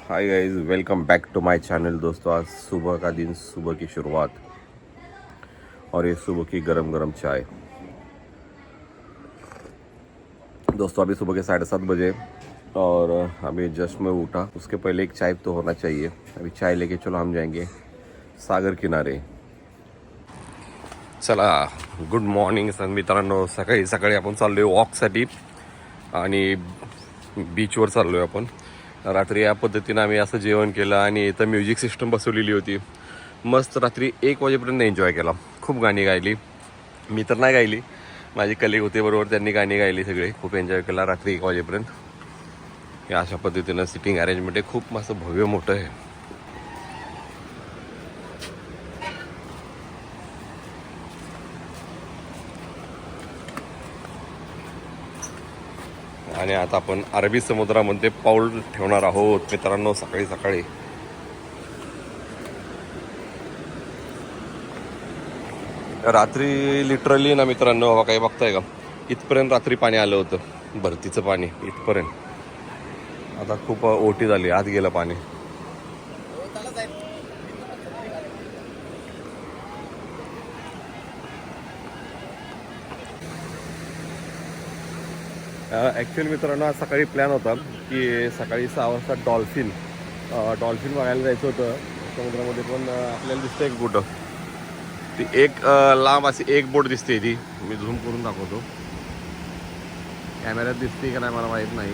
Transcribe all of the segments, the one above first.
High guys, welcome back to my channel. दोस्तों, आज सुबह का दिन, सुबह की शुरुआत और ये सुबह की गरम गरम चाय। दोस्तों, अभी सुबह के 7:30 बजे और अभी जस्ट मैं उठा। उसके पहले एक चाय तो होना चाहिए। अभी चाय लेके चलो हम जाएंगे सागर किनारे। चला, गुड मॉर्निंग मित्रांनो। सकाळी सकाळी आपण चाललो आहे वॉकसाठी आणि बीचवर चाललो आहे आपण। रात्री या पद्धतीनं आम्ही असं जेवण केलं आणि इथं म्युझिक सिस्टम बसवलेली होती। मस्त रात्री 1 वाजेपर्यंत एन्जॉय केला। खूप गाणी गायली, मी तर नाही गायली, माझे कलिग होते बरोबर, त्यांनी गाणी गायली सगळे। खूप एन्जॉय केला रात्री 1 वाजेपर्यंत। या अशा पद्धतीनं सिटिंग अरेंजमेंट आहे, खूप मस्त भव्य मोठं आहे। आणि आता आपण अरबी समुद्रामध्ये पाऊल ठेवणार आहोत मित्रांनो, सकाळी सकाळी। रात्री लिटरली ना मित्रांनो, हवा काही बघताय का, इथपर्यंत रात्री पाणी आलं होतं, भरतीचं पाणी इथपर्यंत। आता खूप ओटी झाली, आत गेलं पाणी। ॲक्च्युअली मित्रांनो, आज सकाळी प्लॅन होता की सकाळी 6 वाजता डॉल्फिन बघायला जायचं होतं समुद्रामध्ये। पण आपल्याला दिसतं एक बोट, ती एक लांब अशी एक बोट दिसते। ती मी झूम करून दाखवतो, कॅमेऱ्यात दिसते का नाही मला माहीत नाही।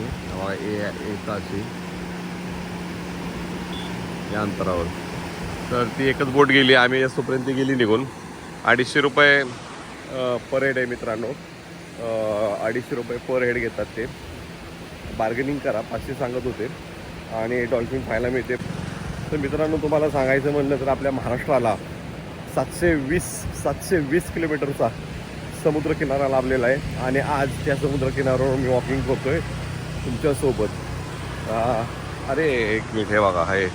येतं अशी या अंतरावर, तर ती एकच बोट गेली। आम्ही तोपर्यंत गेली निघून। 250 रुपये पर हेड आहे मित्रांनो, 250 रुपये पर हेड घेतात ते। बार्गेनिंग करा, 500 सांगत होते आणि डॉल्फिन पाहायला मिळते। तर मित्रांनो, तुम्हाला सांगायचं म्हणलं तर आपल्या महाराष्ट्राला 720 किलोमीटरचा समुद्रकिनारा लाभलेला आहे आणि आज त्या समुद्रकिनाऱ्यावर मी वॉकिंग करतोय तुमच्यासोबत। अरे एक मिनिट, हे बघा, आहे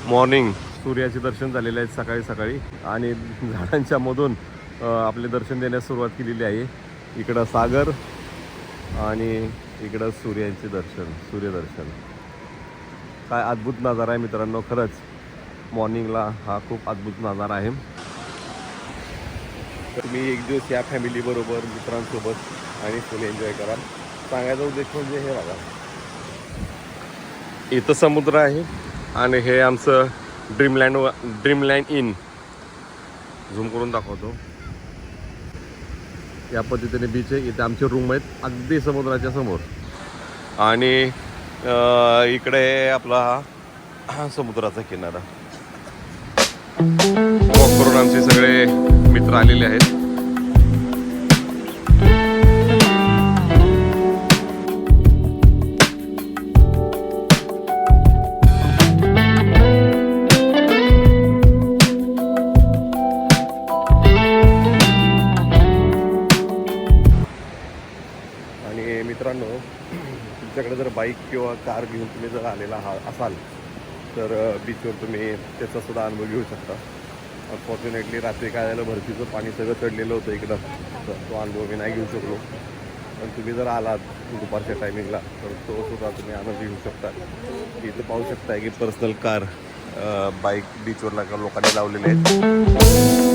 मॉर्निंग, सूर्याचे दर्शन झालेले आहेत सकाळी सकाळी आणि झाडांच्या मधून आपले दर्शन देण्यास सुरुवात केलेली आहे। इकडं सागर आणि इकडं सूर्यदर्शन। काय अद्भुत नजारा आहे मित्रांनो, खरंच मॉर्निंगला हा खूप अद्भुत नजारा आहे। तर मी एक दिवस या फॅमिलीबरोबर, मित्रांसोबत आणि फुल एन्जॉय करा। सांगायचा उद्देश म्हणजे हे बघा, इथं समुद्र आहे आणि हे आमचं ड्रीमलँड इन। झूम करून दाखवतो, या पद्धतीने बीच आहे। इथे आमचे रूम आहेत अगदी समुद्राच्या समोर आणि इकडे आपला हा समुद्राचा किनारा। वॉक करून आमचे सगळे मित्र आलेले आहेत। आणि मित्रांनो, तुमच्याकडे जर बाईक किंवा कार घेऊन तुम्ही जर आलेला असाल तर बीचवर तुम्ही त्याचासुद्धा अनुभव घेऊ शकता। अनफॉर्च्युनेटली रात्री काय झालं, भरतीचं पाणी सगळं चढलेलं होतं इकडं, तर तो अनुभव मी नाही घेऊ शकलो। पण तुम्ही जर आलात दुपारच्या टायमिंगला तर तो सुद्धा तुम्ही आनंद घेऊ शकता। इथं पाहू शकता की पर्सनल कार, बाईक बीचवर लोकांनी लावलेले आहेत।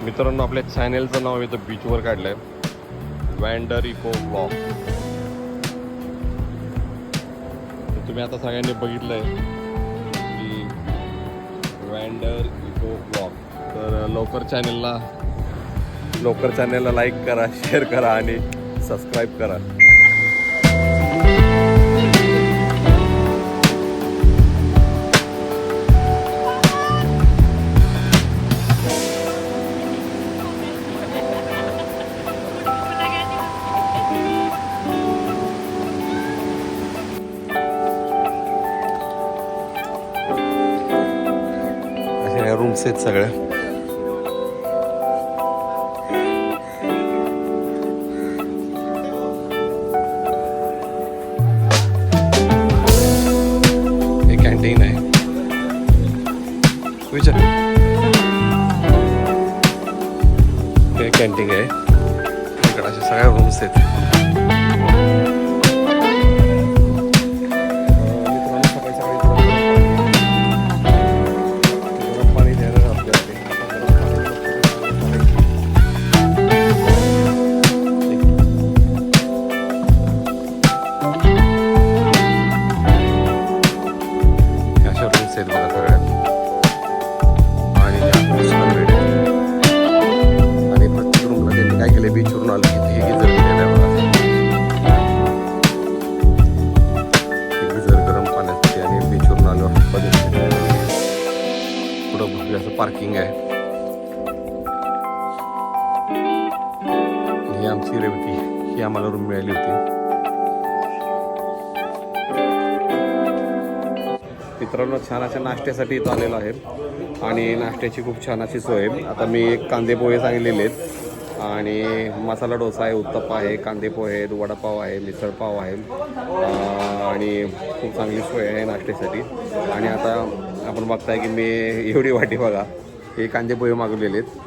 मित्रांनो, आपल्या चॅनेलचं नाव इथं बीचवर काढलं आहे, वँडर इको ब्लॉग. तर तुम्ही आता सगळ्यांनी बघितलं आहे की वँडर इको ब्लॉग. तर लवकर चॅनेलला लाईक करा, शेअर करा आणि सबस्क्राईब करा. रूम्स आहेत सगळ्या. हे कॅन्टीन आहे. विचार, हे कॅन्टीन आहे. इकडे अशा सगळ्या रूम्स आहेत. बीचवरून आलं की हे गिझर दिलेलं आहे बघा. गिझर गरम पाण्यासाठी आणि बीचवरून आलो पुढं असं पार्किंग आहे. ही आमची रेवती, ही आम्हाला रूम मिळाली होती. मित्रांनो, छान अशा नाश्त्यासाठी इथं आलेलो आहे आणि नाश्त्याची खूप छान अशी सोय आहे. आता मी कांदे पोहे सांगितलेले आहेत आणि मसाला डोसा आहे, उत्तप्पा आहे, कांदे पोहे आहेत, वडापाव आहे, मिसळपाव आहे आणि खूप चांगली सोय आहे नाश्त्यासाठी. आणि आता आपण बघताय की मी एवढी वाटी बघा हे कांदे पोहे मागवलेले आहेत.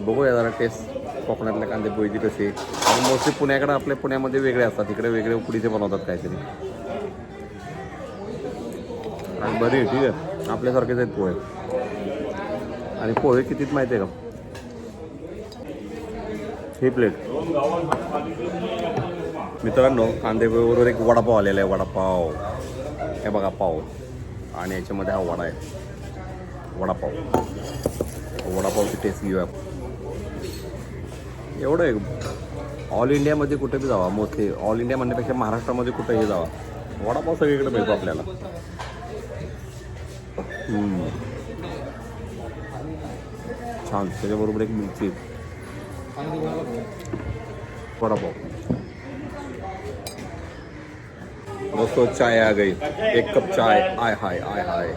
बघूया जरा टेस्ट कोकणातल्या कांदे पोहेची कशी. आणि मोस्टली पुण्याकडे, आपल्या पुण्यामध्ये वेगळे असतात, इकडे वेगळे उकडीचे बनवतात काहीतरी. आणि बरी आहे, ठीक आहे, आपल्यासारखेच आहेत पोहे. आणि पोहे कितीत माहिती आहे का? ही प्लेट. मित्रांनो, कांदे पोहेबरोबर एक वडापाव आलेला आहे. वडापाव हे बघा, पाव. आणि याच्यामध्ये हा वडा आहे, वडापाव. वडापावची टेस्ट घेऊया. एवढं आहे. ऑल इंडियामध्ये कुठे बी जावा, मोस्टली ऑल इंडिया म्हणण्यापेक्षा महाराष्ट्रामध्ये कुठेही जावा, वडापाव सगळीकडे मिळतो आपल्याला. छान. त्याच्याबरोबर एक मिरची, वडापाव. दोस्तों, चाय आ गई. एक कप चाय. आय हाय आय हाय.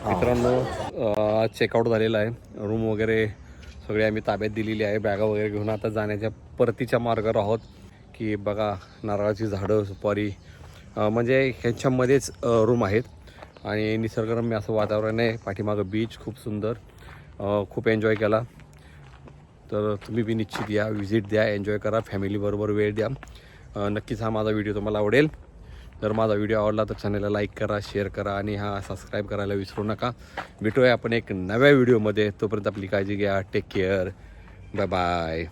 मित्रांनो, चेकआउट झालेला आहे. रूम वगैरे सगळे आम्ही ताब्यात दिलेली आहे. बॅगा वगैरे घेऊन आता जाण्याच्या परतीच्या मार्गावर आहोत. की बघा, नारळाची झाडं, सुपारी, म्हणजे ह्याच्यामध्येच रूम आहेत आणि निसर्गरम्य असं वातावरण आहे. पाठीमागं बीच खूप सुंदर. खूप एन्जॉय केला. तर तुम्ही बी निश्चित या, व्हिजिट द्या, एन्जॉय करा, फॅमिलीबरोबर वेळ द्या. नक्कीच हा माझा व्हिडिओ तुम्हाला आवडेल. जर माझा व्हिडिओ आवडला तर चॅनलला लाईक करा, शेअर करा आणि हा सबस्क्राईब करायला विसरू नका. भेटूया आपण एक नव्या व्हिडिओमध्ये. तोपर्यंत आपली काळजी घ्या. Take care. Bye bye.